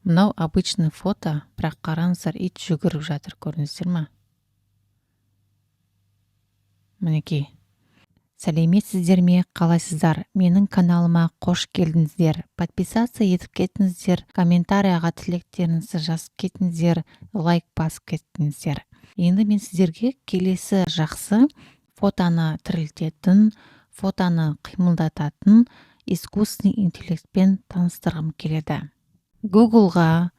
Мынау обычный фото, бірақ қараңыздар, ит жүгіріп жатыр, көрдіңіздер ма? Мінекей. Сәлеметсіздер ме, қалайсыздар? Менің каналыма қош келдіңіздер. Подписаться етіп кетіңіздер, комментарияға тілектеріңізді жазып кетіңіздер, лайк басып кетіңіздер. Енді мен сіздерге келесі жақсы фотоны тірілтетін, фотоны қимылдататын искусственный интеллектпен таныстырғым келеді. Googleға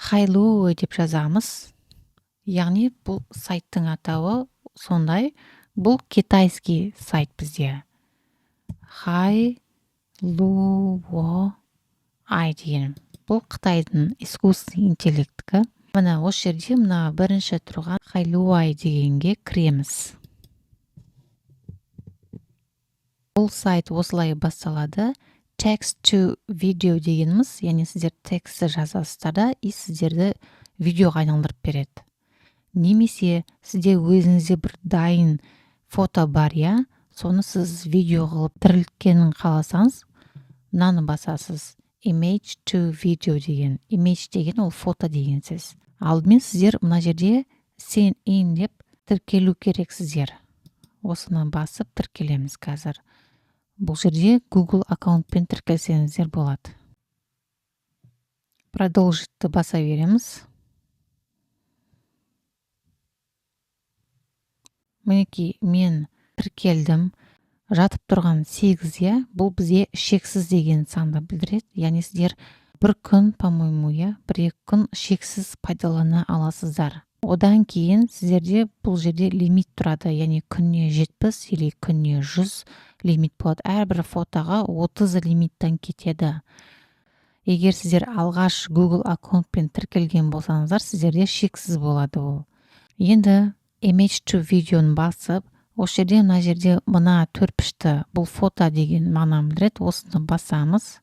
Hailuo деп жазамыз. Яғни бұл сайттың атауы сондай. Бұл китайский сайт бізде. Hailuo деген. Бұл Қытайдың искусственный интеллекті. Мына осы жерде мына бірінші тұрған Hailuo дегенге кіреміз. Бұл сайт осылай басталады. Text to video дегеніміз, яғни сіздер тексті жазасыздар да, сіздерді видеоға айналдырып береді. Немесе сізде өзіңізде бір дайын фото бар, соны сіз видео қылып тірілткенін қаласаңыз, мынаны басасыз. Image to video деген. Image деген ол фото деген сөз. Алдымен сіздер мына жерде sign in деп тіркелу керексіздер. Осыны басып тіркелеміз қазір. Бұл жерде Google аккаунтпен тіркелсеңіздер болады. Продолжитті баса береміз. Мінекей, мен тіркелдім. Жатып тұрған 8, бұл бізге шексіз деген санды білдіреді. Яғни сіздер бір күн, по-моему, бір-екі күн шексіз пайдалана аласыздар. Одан кейін сіздерде бұл жерде лимит тұрады, яғни күніне 70 или күніне 100 лимит болады. Әрбір фотоға 30 лимиттен кетеді. Егер сіздер алғаш Google аккаунтпен тіркелген болсаңыздар, сіздерде шексіз болады ол. Енді Image to видеоны басып, осы жерде мына жерде мына төртбұрышты, бұл фото деген мағынаны білдіреді. Осыны басамыз.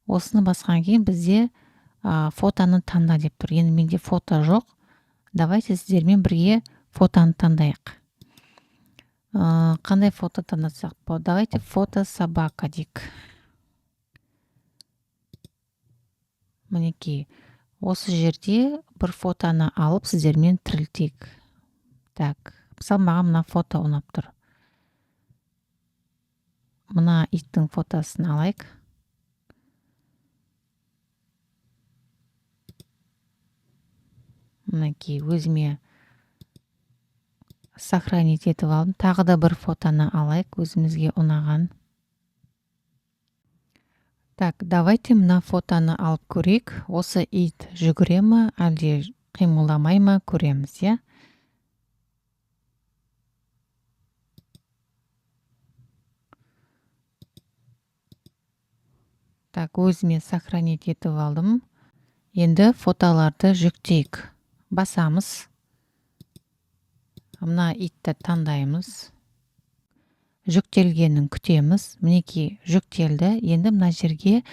Осыны басқан кейін бізде фотоны таңда деп тұр. Енді менде фото жоқ. Давайте сіздермен бірге фотоны таңдайық. Қандай фото таңдасақ болады? Давайте фото собака дейік. Мінекей, осы жерде бір фотоны алып сіздермен тірілтейік. Так, мысалы маған мына фото ұнап тұр. Мына иттің фотосын алайық. Мінекей, өзіме сохранить етіп алдым. Тағы да бір фотоны алайық, өзімізге ұнаған. Так, давайте мына фотоны алып көрейік. Осы ит жүгіре ме, әлде қимылдамай ма, көреміз, Так, өзіме сохранить етіп алдым. Енді фотоларды жүктейік. Басамыз. Мына итті таңдаймыз. Жүктелгенін күтеміз. Мінекей, жүктелді. Енді мына жерге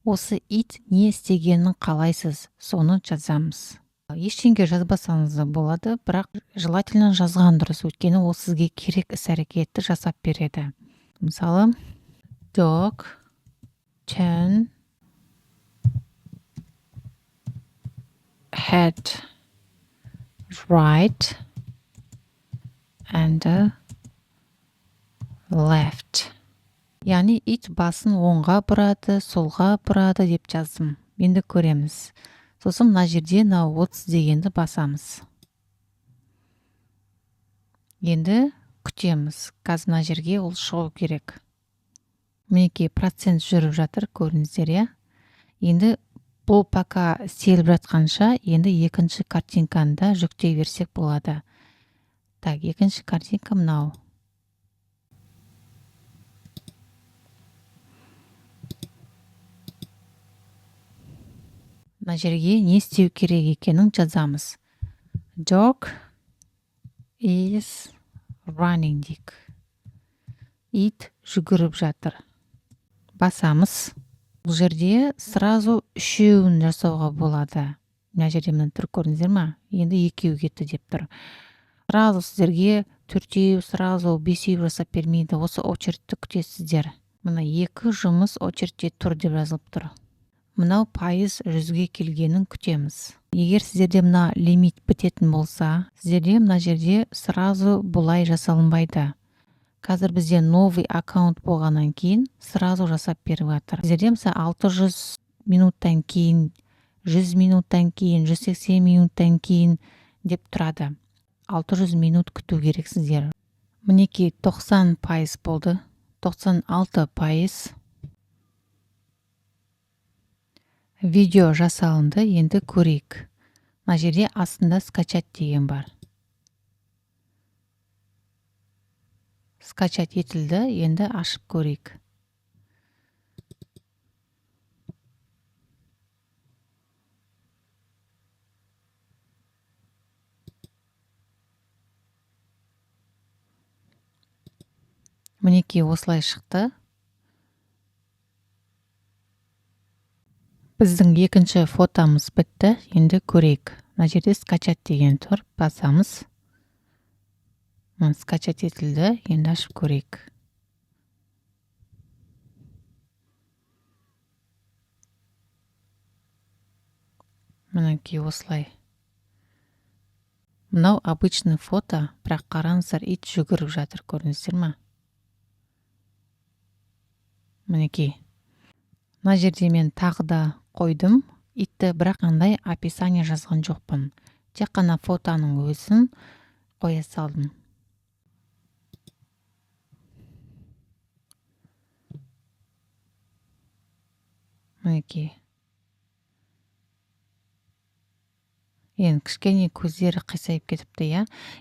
осы ит не істегенін қалайсыз, соны жазамыз. Ештеңе жазбасаңыз да болады, бірақ желательно жазған дұрыс, өйткені ол сізге керек іс-әрекетті жасап береді. Мысалы, dog turn head right and left. Яғни ит басын оңға бұрады, солға бұрады деп жаздым. Енді көреміз. Сосын мына жерде 30 дегенді басамыз. Енді күтеміз. Қазір мына жерге ол шығу керек. Мінекей, процент жүріп жатыр, көрдіңіздер, Енді бұл пока істеліп жатқанша, енді екінші картинканы да жүктей берсек болады. Так, екінші картинка мынау. Мына жерге не істеу керек екенін жазамыз. Dog is running дейік. Ит жүгіріп жатыр. Басамыз. Бұл жерде сразу үшеуін жасауға болады. Мына жерде мына тұр, көрдіңіздер ме? Енді екеу кетті деп тұр. Сразу сіздерге төртеу, сразу бесеу жасап бермейді. Осы очередті күтесіздер. Мына екі жұмыс очередте тұр деп жазылып тұр. мынау пайыз 100-ге келгенін күтеміз. Егер сіздерде мына лимит бітетін болса, сіздерде мына жерде сразу бұлай жасалынбайды. Қазір бізде новый аккаунт болғаннан кейін сразу жасап беріп жатыр. Сіздерде мысалы 600 минуттан кейін, 100 минуттан кейін, 180 минуттан кейін деп тұрады. 600 минут күту керексіздер. Мінекей 90% болды. 96%. Видео жасалынды, енді көрейік. Мына жерде астында скачать деген бар. Скачать етілді, енді ашып көрейік. Мінекей осылай шықты. Біздің екінші фотомыз бітті, енді көрейік. Мына жерде скачать деген тұр, басамыз. Скачать етілді, енді ашып көрейік. Мінекей осылай. Мынау обычный фото, бірақ қараңыздар, ит жүгіріп жатыр, көрдіңіздер ме? Мінекей. Мына жерде мен тағы да қойдым. Итті бірақ қандай описание жазған жоқпын. Тек қана фотоның өзін қоя салдым. Мінекей. Енді кішкене көздері қисайып кетіпті, я.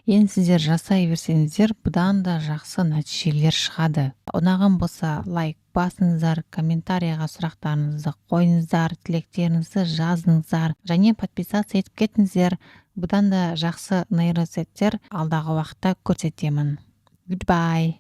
Енді сіздер жасай берсеңіздер, бұдан да жақсы нәтижелер шығады. Ұнаған болса, лайк басыңыздар, комментарияға сұрақтарыңызды қойыңыздар, тілектеріңізді жазыңыздар, және подписация етіп кетіңіздер. Бұдан да жақсы нейросеттер алдағы уақытта көрсетемін. Goodbye.